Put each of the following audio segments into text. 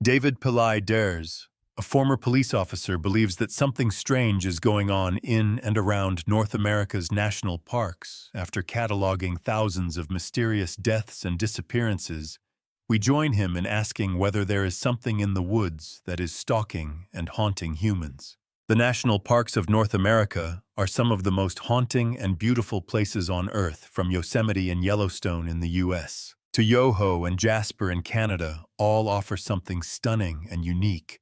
David Pillai Dares, a former police officer, believes that something strange is going on in and around North America's national parks. After cataloging thousands of mysterious deaths and disappearances, we join him in asking whether there is something in the woods that is stalking and haunting humans. The national parks of North America are some of the most haunting and beautiful places on Earth, from Yosemite and Yellowstone in the U.S. to Yoho and Jasper in Canada. All offer something stunning and unique,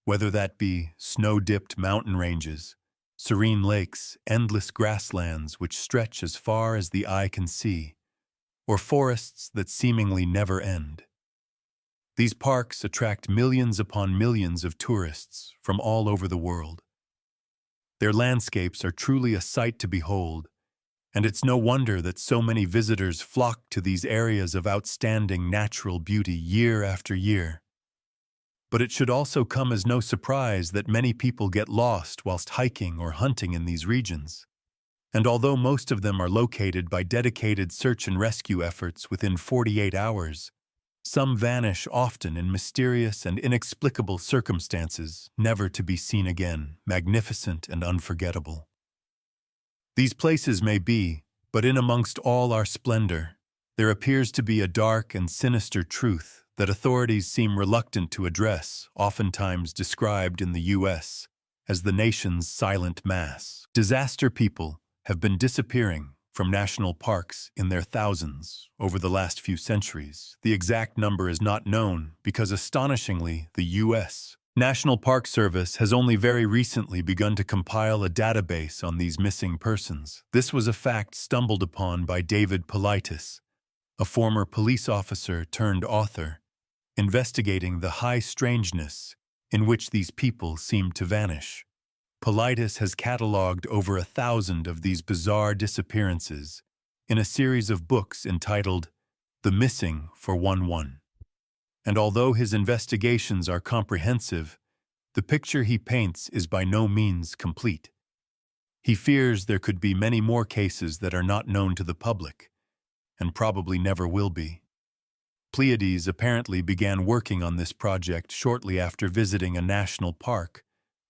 whether that be snow-dipped mountain ranges, serene lakes, endless grasslands which stretch as far as the eye can see, or forests that seemingly never end. These parks attract millions upon millions of tourists from all over the world. Their landscapes are truly a sight to behold, and it's no wonder that so many visitors flock to these areas of outstanding natural beauty year after year. But it should also come as no surprise that many people get lost whilst hiking or hunting in these regions. And although most of them are located by dedicated search and rescue efforts within 48 hours, some vanish often in mysterious and inexplicable circumstances, never to be seen again, magnificent and unforgettable. These places may be, but in amongst all our splendor, there appears to be a dark and sinister truth that authorities seem reluctant to address, oftentimes described in the U.S. as the nation's silent mass. Disaster people have been disappearing from national parks in their thousands over the last few centuries. The exact number is not known because, astonishingly, the U.S. National Park Service has only very recently begun to compile a database on these missing persons. This was a fact stumbled upon by David Politis, a former police officer turned author, investigating the high strangeness in which these people seem to vanish. Politis has catalogued over 1,000 of these bizarre disappearances in a series of books entitled The Missing 411. And although his investigations are comprehensive, the picture he paints is by no means complete. He fears there could be many more cases that are not known to the public, and probably never will be. Pleiades apparently began working on this project shortly after visiting a national park,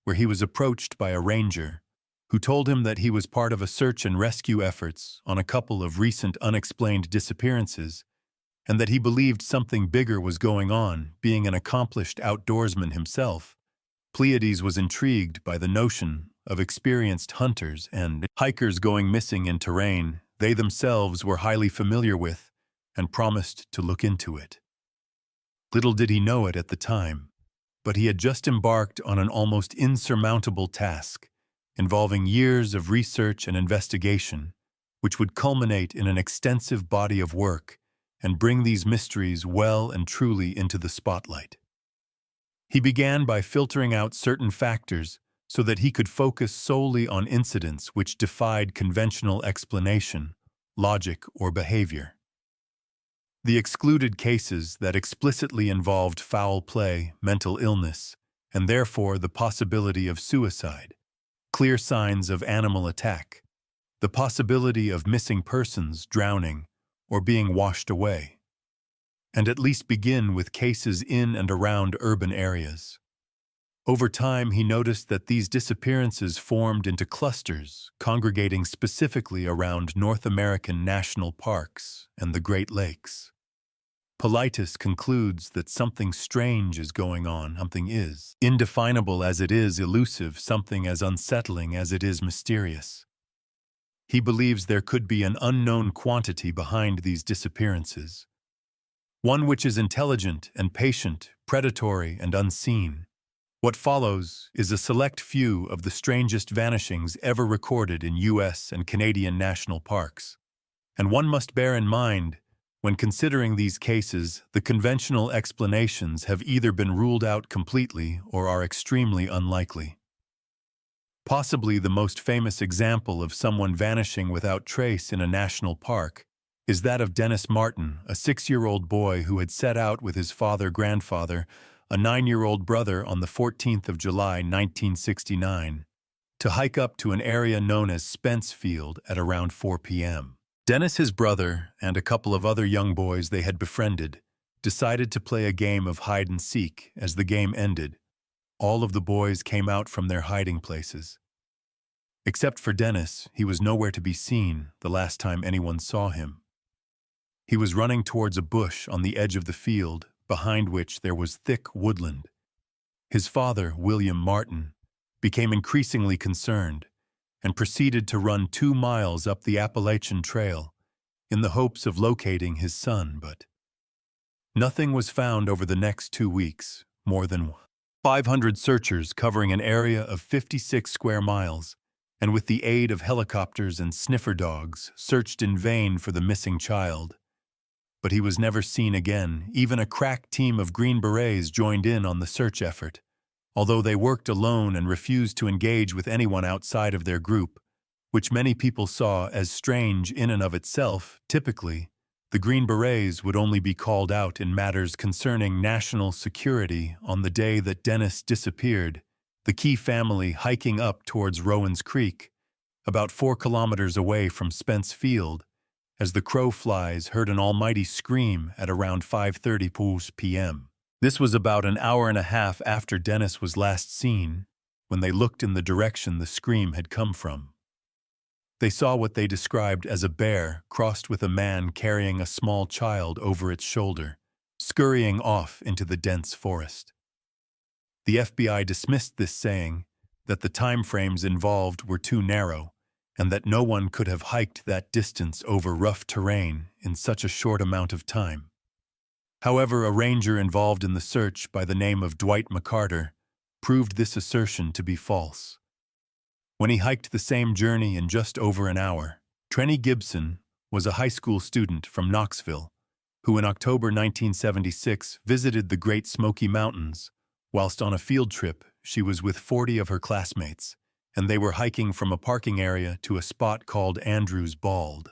where he was approached by a ranger who told him that he was part of a search and rescue efforts on a couple of recent unexplained disappearances, and that he believed something bigger was going on. Being an accomplished outdoorsman himself, Pleiades was intrigued by the notion of experienced hunters and hikers going missing in terrain they themselves were highly familiar with, and promised to look into it. Little did he know it at the time, but he had just embarked on an almost insurmountable task, involving years of research and investigation, which would culminate in an extensive body of work and bring these mysteries well and truly into the spotlight. He began by filtering out certain factors so that he could focus solely on incidents which defied conventional explanation, logic, or behavior. The excluded cases that explicitly involved foul play, mental illness, and therefore the possibility of suicide, clear signs of animal attack, the possibility of missing persons, drowning, or being washed away, and at least begin with cases in and around urban areas. Over time, he noticed that these disappearances formed into clusters, congregating specifically around North American national parks and the Great Lakes. Politis concludes that something strange is going on, something is indefinable as it is elusive, something as unsettling as it is mysterious. He believes there could be an unknown quantity behind these disappearances, one which is intelligent and patient, predatory and unseen. What follows is a select few of the strangest vanishings ever recorded in U.S. and Canadian national parks. And one must bear in mind, when considering these cases, the conventional explanations have either been ruled out completely or are extremely unlikely. Possibly the most famous example of someone vanishing without trace in a national park is that of Dennis Martin, a 6-year-old boy who had set out with his father-grandfather, a 9-year-old brother, on the 14th of July, 1969, to hike up to an area known as Spence Field at around 4 p.m. Dennis, his brother, and a couple of other young boys they had befriended decided to play a game of hide and seek. As the game ended, all of the boys came out from their hiding places. Except for Dennis, he was nowhere to be seen the last time anyone saw him. He was running towards a bush on the edge of the field, behind which there was thick woodland. His father, William Martin, became increasingly concerned and proceeded to run 2 miles up the Appalachian Trail in the hopes of locating his son, but nothing was found over the next 2 weeks. More than 500 searchers covering an area of 56 square miles, and with the aid of helicopters and sniffer dogs, searched in vain for the missing child. But he was never seen again. Even a crack team of Green Berets joined in on the search effort. Although they worked alone and refused to engage with anyone outside of their group, which many people saw as strange in and of itself, typically, the Green Berets would only be called out in matters concerning national security. On the day that Dennis disappeared, the Key family hiking up towards Rowan's Creek, about 4 kilometers away from Spence Field, as the crow flies heard an almighty scream at around 5:30 p.m. This was about an hour and a half after Dennis was last seen, when they looked in the direction the scream had come from. They saw what they described as a bear crossed with a man carrying a small child over its shoulder, scurrying off into the dense forest. The FBI dismissed this, saying that the time frames involved were too narrow, and that no one could have hiked that distance over rough terrain in such a short amount of time. However, a ranger involved in the search by the name of Dwight McCarter proved this assertion to be false. When he hiked the same journey in just over an hour, Trenny Gibson was a high school student from Knoxville, who in October 1976 visited the Great Smoky Mountains. Whilst on a field trip, she was with 40 of her classmates, and they were hiking from a parking area to a spot called Andrews Bald.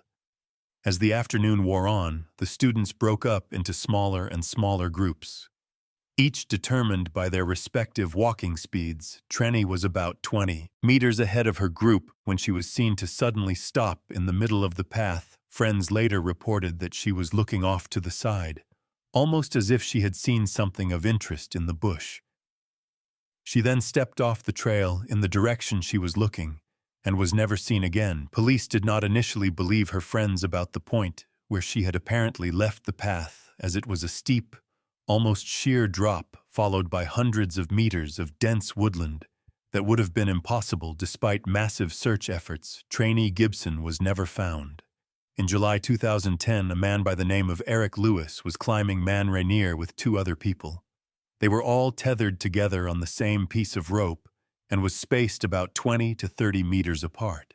As the afternoon wore on, the students broke up into smaller and smaller groups. Each determined by their respective walking speeds, Trenny was about 20 meters ahead of her group when she was seen to suddenly stop in the middle of the path. Friends later reported that she was looking off to the side, almost as if she had seen something of interest in the bush. She then stepped off the trail in the direction she was looking and was never seen again. Police did not initially believe her friends about the point where she had apparently left the path, as it was a steep, almost sheer drop followed by hundreds of meters of dense woodland that would have been impossible despite massive search efforts. Trenny Gibson was never found. In July 2010, a man by the name of Eric Lewis was climbing Man Rainier with 2 other people. They were all tethered together on the same piece of rope and was spaced about 20 to 30 meters apart.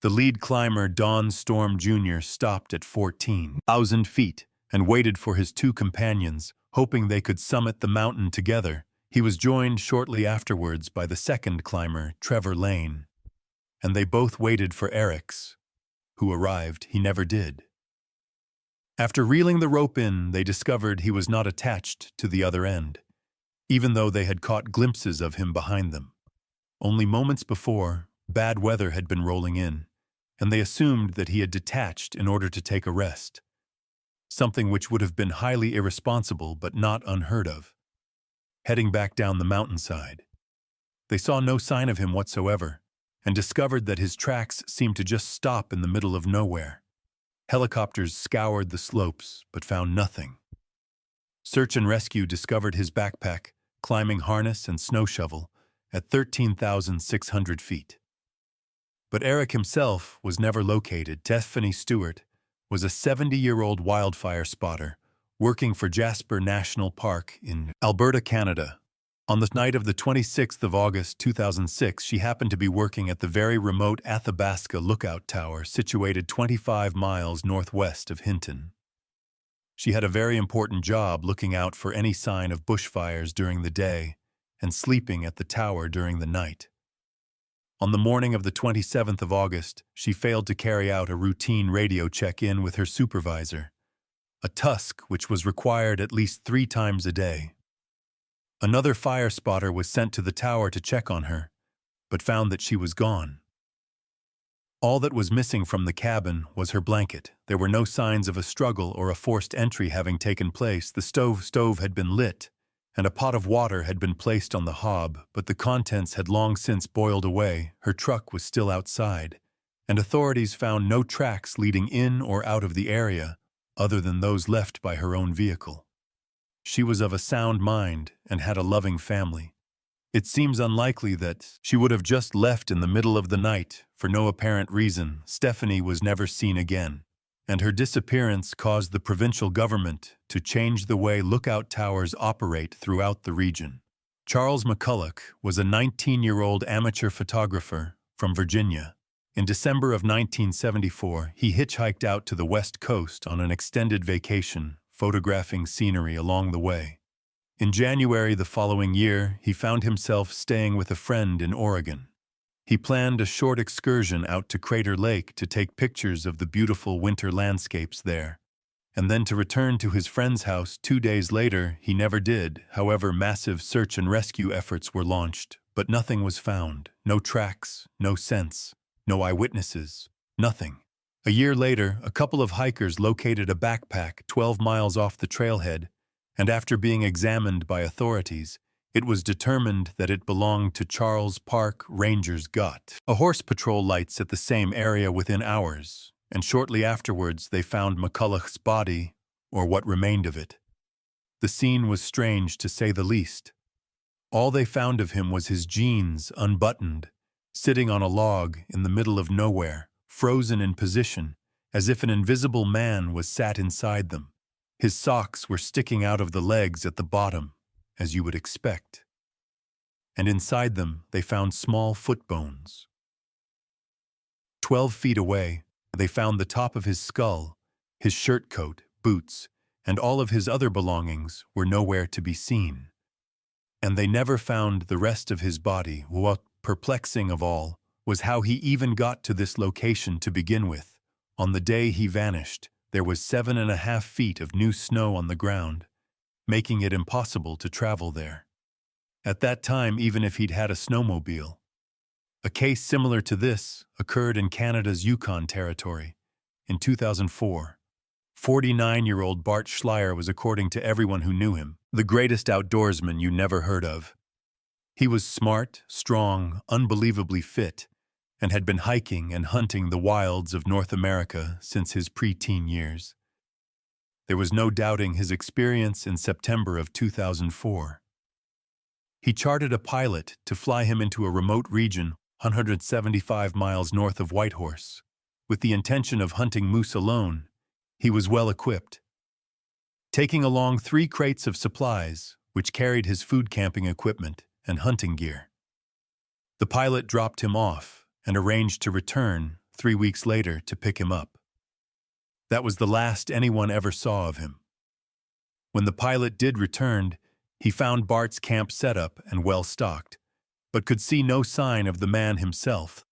The lead climber, Don Storm Jr., stopped at 14,000 feet and waited for his 2 companions, hoping they could summit the mountain together. He was joined shortly afterwards by the second climber, Trevor Lane, and they both waited for Eric's, who arrived. He never did. After reeling the rope in, they discovered he was not attached to the other end, even though they had caught glimpses of him behind them. Only moments before, bad weather had been rolling in, and they assumed that he had detached in order to take a rest, something which would have been highly irresponsible but not unheard of. Heading back down the mountainside, they saw no sign of him whatsoever and discovered that his tracks seemed to just stop in the middle of nowhere. Helicopters scoured the slopes but found nothing. Search and rescue discovered his backpack, climbing harness, and snow shovel at 13,600 feet. But Eric himself was never located. Tiffany Stewart was a 70-year-old wildfire spotter working for Jasper National Park in Alberta, Canada. On the night of the 26th of August 2006, she happened to be working at the very remote Athabasca Lookout Tower, situated 25 miles northwest of Hinton. She had a very important job looking out for any sign of bushfires during the day and sleeping at the tower during the night. On the morning of the 27th of August, she failed to carry out a routine radio check-in with her supervisor, a task which was required at least 3 times a day. Another fire spotter was sent to the tower to check on her, but found that she was gone. All that was missing from the cabin was her blanket. There were no signs of a struggle or a forced entry having taken place. The stove had been lit, and a pot of water had been placed on the hob, but the contents had long since boiled away. Her truck was still outside, and authorities found no tracks leading in or out of the area other than those left by her own vehicle. She was of a sound mind and had a loving family. It seems unlikely that she would have just left in the middle of the night. For no apparent reason, Stephanie was never seen again, and her disappearance caused the provincial government to change the way lookout towers operate throughout the region. Charles McCulloch was a 19-year-old amateur photographer from Virginia. In December of 1974, he hitchhiked out to the West Coast on an extended vacation, photographing scenery along the way. In January the following year, he found himself staying with a friend in Oregon. He planned a short excursion out to Crater Lake to take pictures of the beautiful winter landscapes there, and then to return to his friend's house 2 days later. He never did. However, massive search and rescue efforts were launched, but nothing was found. No tracks, no scents, no eyewitnesses, nothing. A year later, a couple of hikers located a backpack 12 miles off the trailhead, and after being examined by authorities, it was determined that it belonged to Charles Park Rangers Gut. A horse patrol lights at the same area within hours, and shortly afterwards they found McCulloch's body, or what remained of it. The scene was strange to say the least. All they found of him was his jeans unbuttoned, sitting on a log in the middle of nowhere, frozen in position, as if an invisible man was sat inside them. His socks were sticking out of the legs at the bottom, as you would expect. And inside them they found small foot bones. 12 feet away, they found the top of his skull, his shirt coat, boots, and all of his other belongings were nowhere to be seen. And they never found the rest of his body. What perplexing of all was how he even got to this location to begin with. On the day he vanished, there was 7.5 feet of new snow on the ground, making it impossible to travel there. At that time, even if he'd had a snowmobile. A case similar to this occurred in Canada's Yukon Territory. In 2004, 49-year-old Bart Schleier was, according to everyone who knew him, the greatest outdoorsman you never heard of. He was smart, strong, unbelievably fit, and had been hiking and hunting the wilds of North America since his preteen years. There was no doubting his experience in September of 2004. He chartered a pilot to fly him into a remote region 175 miles north of Whitehorse. With the intention of hunting moose alone, he was well equipped. Taking along 3 crates of supplies, which carried his food camping equipment and hunting gear. The pilot dropped him off and arranged to return 3 weeks later to pick him up. That was the last anyone ever saw of him. When the pilot did return, he found Bart's camp set up and well stocked, but could see no sign of the man himself.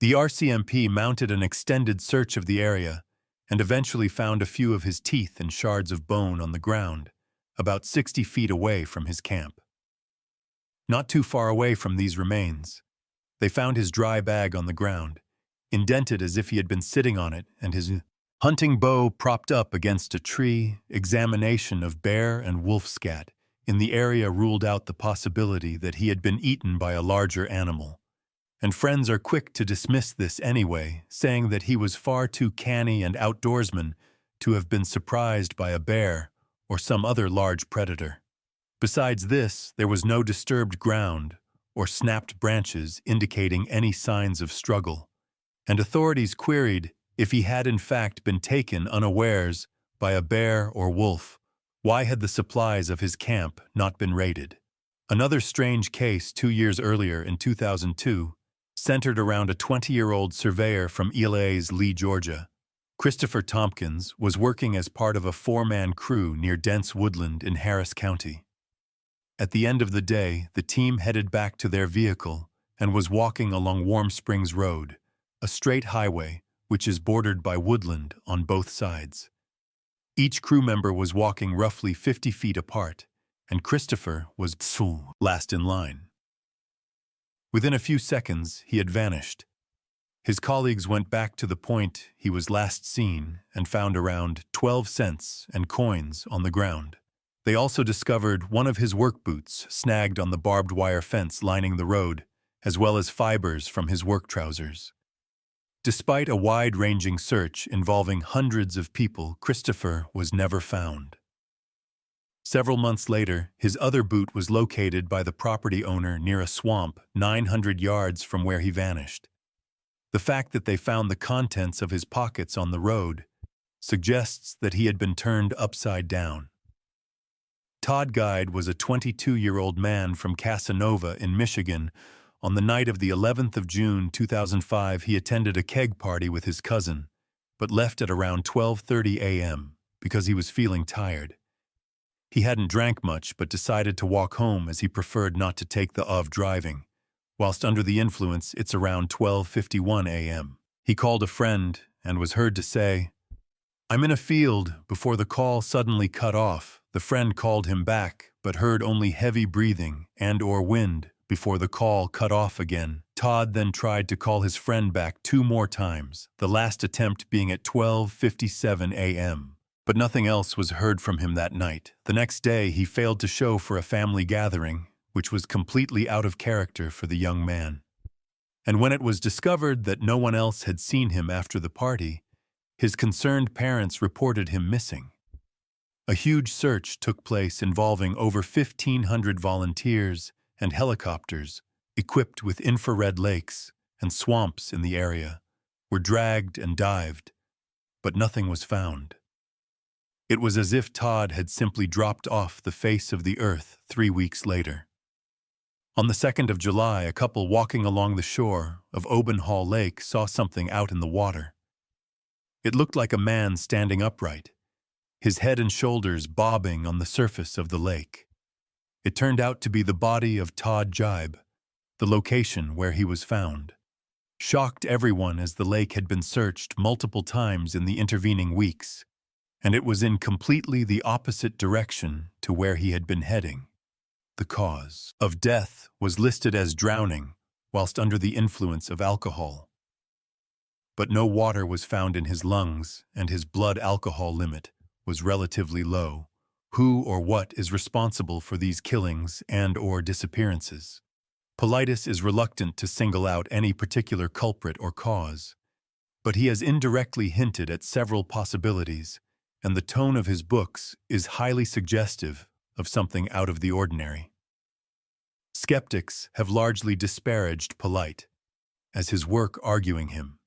The RCMP mounted an extended search of the area and eventually found a few of his teeth and shards of bone on the ground, about 60 feet away from his camp. Not too far away from these remains, they found his dry bag on the ground, indented as if he had been sitting on it, and his hunting bow propped up against a tree. Examination of bear and wolf scat in the area ruled out the possibility that he had been eaten by a larger animal. And friends are quick to dismiss this anyway, saying that he was far too canny and outdoorsman to have been surprised by a bear or some other large predator. Besides this, there was no disturbed ground or snapped branches indicating any signs of struggle, and authorities queried if he had in fact been taken unawares by a bear or wolf. Why had the supplies of his camp not been raided? Another strange case 2 years earlier in 2002 centered around a 20-year-old surveyor from Elaize, Lee, Georgia. Christopher Tompkins was working as part of a 4-man crew near dense woodland in Harris County. At the end of the day, the team headed back to their vehicle and was walking along Warm Springs Road, a straight highway which is bordered by woodland on both sides. Each crew member was walking roughly 50 feet apart, and Christopher was last in line. Within a few seconds, he had vanished. His colleagues went back to the point he was last seen and found around 12 cents and coins on the ground. They also discovered one of his work boots snagged on the barbed wire fence lining the road, as well as fibers from his work trousers. Despite a wide-ranging search involving hundreds of people, Christopher was never found. Several months later, his other boot was located by the property owner near a swamp 900 yards from where he vanished. The fact that they found the contents of his pockets on the road suggests that he had been turned upside down. Todd Guide was a 22-year-old man from Casanova in Michigan. On the night of the 11th of June 2005, he attended a keg party with his cousin, but left at around 12:30 a.m. because he was feeling tired. He hadn't drank much but decided to walk home as he preferred not to take the of driving. Whilst under the influence, it's around 12:51 a.m. He called a friend and was heard to say, "I'm in a field," before the call suddenly cut off. The friend called him back, but heard only heavy breathing and/or wind before the call cut off again. Todd then tried to call his friend back 2 more times, the last attempt being at 12:57 a.m. But nothing else was heard from him that night. The next day, he failed to show for a family gathering, which was completely out of character for the young man. And when it was discovered that no one else had seen him after the party, his concerned parents reported him missing. A huge search took place involving over 1,500 volunteers and helicopters, equipped with infrared lakes and swamps in the area, were dragged and dived, but nothing was found. It was as if Todd had simply dropped off the face of the earth 3 weeks later. On the 2nd of July, a couple walking along the shore of Obenhall Lake saw something out in the water. It looked like a man standing upright, his head and shoulders bobbing on the surface of the lake. It turned out to be the body of Todd Jibe, the location where he was found. Shocked everyone as the lake had been searched multiple times in the intervening weeks, and it was in completely the opposite direction to where he had been heading. The cause of death was listed as drowning whilst under the influence of alcohol. But no water was found in his lungs, and his blood alcohol limit was relatively low. Who or what is responsible for these killings and/or disappearances? Politis is reluctant to single out any particular culprit or cause, but he has indirectly hinted at several possibilities, and the tone of his books is highly suggestive of something out of the ordinary. Skeptics have largely disparaged Polite, as his work arguing him.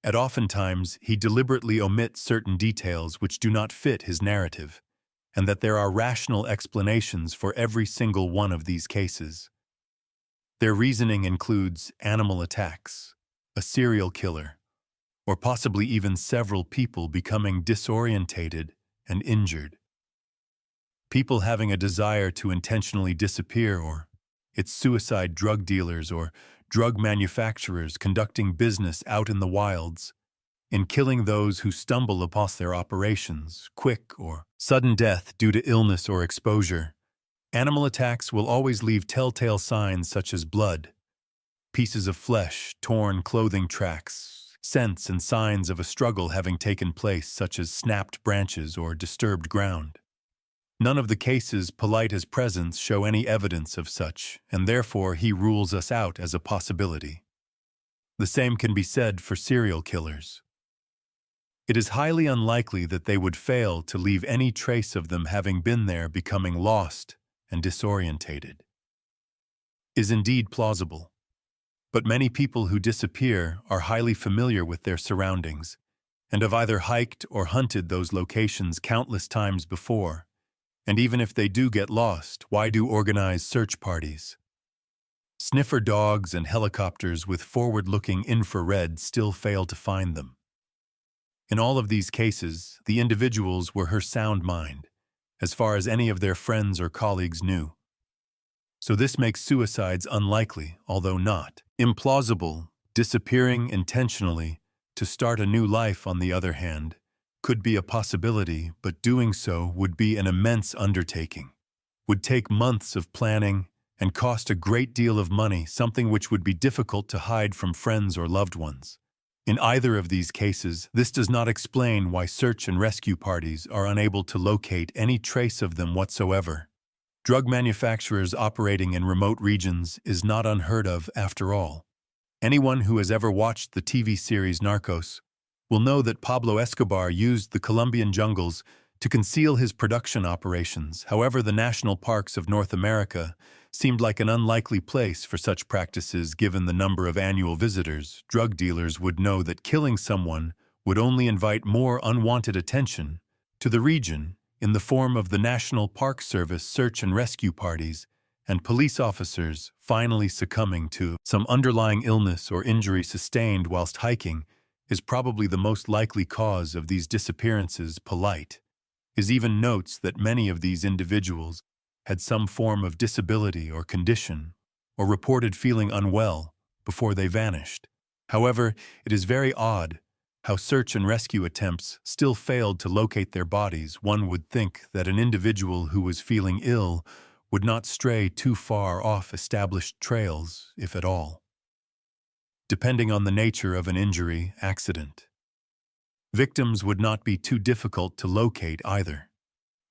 And oftentimes, he deliberately omits certain details which do not fit his narrative, and that there are rational explanations for every single one of these cases. Their reasoning includes animal attacks, a serial killer, or possibly even several people becoming disorientated and injured. People having a desire to intentionally disappear, or it's suicide drug dealers or drug manufacturers conducting business out in the wilds, in killing those who stumble upon their operations, quick or sudden death due to illness or exposure. Animal attacks will always leave telltale signs such as blood, pieces of flesh, torn clothing tracks, scents and signs of a struggle having taken place such as snapped branches or disturbed ground. None of the cases Polite's presents show any evidence of such, and therefore he rules us out as a possibility. The same can be said for serial killers. It is highly unlikely that they would fail to leave any trace of them having been there becoming lost and disorientated. Is indeed plausible. But many people who disappear are highly familiar with their surroundings and have either hiked or hunted those locations countless times before. And even if they do get lost, why do organized search parties? Sniffer dogs and helicopters with forward-looking infrared still fail to find them. In all of these cases, the individuals were her sound mind, as far as any of their friends or colleagues knew. So this makes suicides unlikely, although not implausible. Disappearing intentionally to start a new life, on the other hand, could be a possibility, but doing so would be an immense undertaking, would take months of planning and cost a great deal of money, something which would be difficult to hide from friends or loved ones. In either of these cases, this does not explain why search and rescue parties are unable to locate any trace of them whatsoever. Drug manufacturers operating in remote regions is not unheard of after all. Anyone who has ever watched the TV series Narcos will know that Pablo Escobar used the Colombian jungles to conceal his production operations. However, the national parks of North America seemed like an unlikely place for such practices given the number of annual visitors. Drug dealers would know that killing someone would only invite more unwanted attention to the region in the form of the National Park Service search and rescue parties and police officers finally succumbing to some underlying illness or injury sustained whilst hiking is probably the most likely cause of these disappearances. Polite is even notes that many of these individuals had some form of disability or condition, or reported feeling unwell before they vanished. However, it is very odd how search and rescue attempts still failed to locate their bodies. One would think that an individual who was feeling ill would not stray too far off established trails, if at all. Depending on the nature of an injury, accident, victims would not be too difficult to locate either,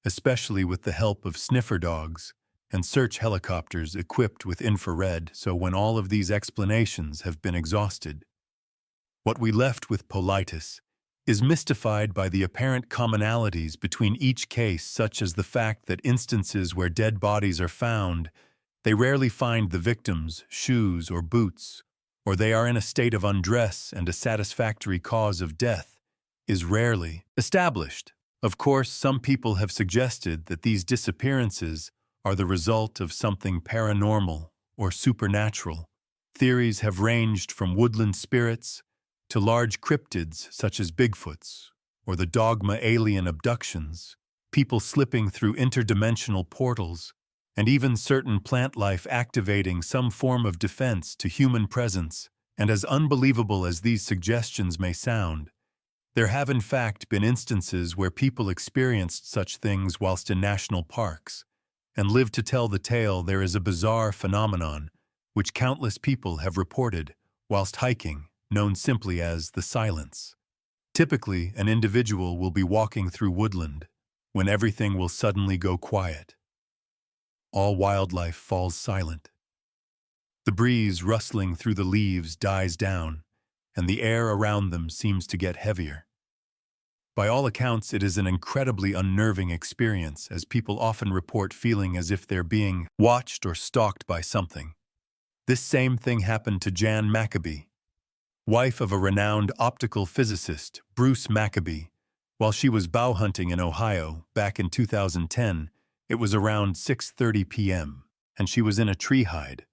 especially with the help of sniffer dogs and search helicopters equipped with infrared. So when all of these explanations have been exhausted, what we left with Politis is mystified by the apparent commonalities between each case, such as the fact that instances where dead bodies are found, they rarely find the victim's shoes or boots, or they are in a state of undress, and a satisfactory cause of death is rarely established. Of course, some people have suggested that these disappearances are the result of something paranormal or supernatural. Theories have ranged from woodland spirits to large cryptids such as Bigfoots, or the dogma alien abductions, people slipping through interdimensional portals, and even certain plant life activating some form of defense to human presence. And as unbelievable as these suggestions may sound, there have in fact been instances where people experienced such things whilst in national parks, and live to tell the tale. There is a bizarre phenomenon which countless people have reported whilst hiking, known simply as the silence. Typically, an individual will be walking through woodland when everything will suddenly go quiet. All wildlife falls silent. The breeze rustling through the leaves dies down, and the air around them seems to get heavier. By all accounts, it is an incredibly unnerving experience, as people often report feeling as if they're being watched or stalked by something. This same thing happened to Jan Maccabee, wife of a renowned optical physicist, Bruce Maccabee, while she was bow hunting in Ohio back in 2010. It was around 6:30 p.m., and she was in a tree hide,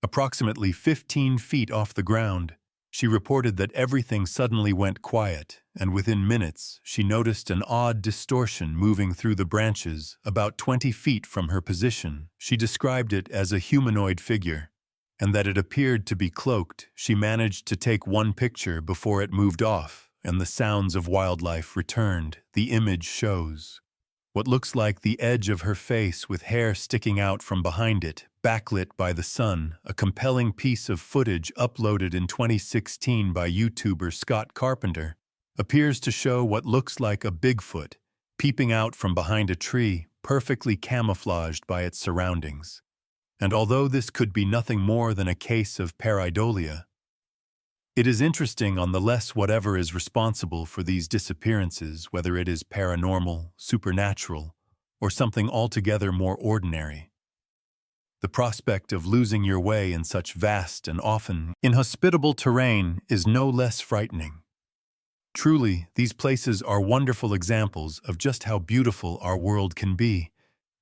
approximately 15 feet off the ground. She reported that everything suddenly went quiet, and within minutes she noticed an odd distortion moving through the branches about 20 feet from her position. She described it as a humanoid figure, and that it appeared to be cloaked. She managed to take one picture before it moved off, and the sounds of wildlife returned. The image shows what looks like the edge of her face with hair sticking out from behind it, backlit by the sun. A compelling piece of footage uploaded in 2016 by YouTuber Scott Carpenter appears to show what looks like a Bigfoot peeping out from behind a tree, perfectly camouflaged by its surroundings. And although this could be nothing more than a case of pareidolia, it is interesting nonetheless. Whatever is responsible for these disappearances, whether it is paranormal, supernatural, or something altogether more ordinary, the prospect of losing your way in such vast and often inhospitable terrain is no less frightening. Truly, these places are wonderful examples of just how beautiful our world can be,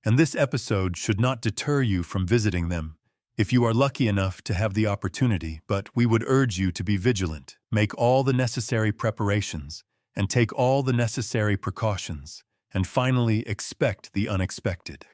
and this episode should not deter you from visiting them if you are lucky enough to have the opportunity. But we would urge you to be vigilant, make all the necessary preparations, and take all the necessary precautions, and finally expect the unexpected.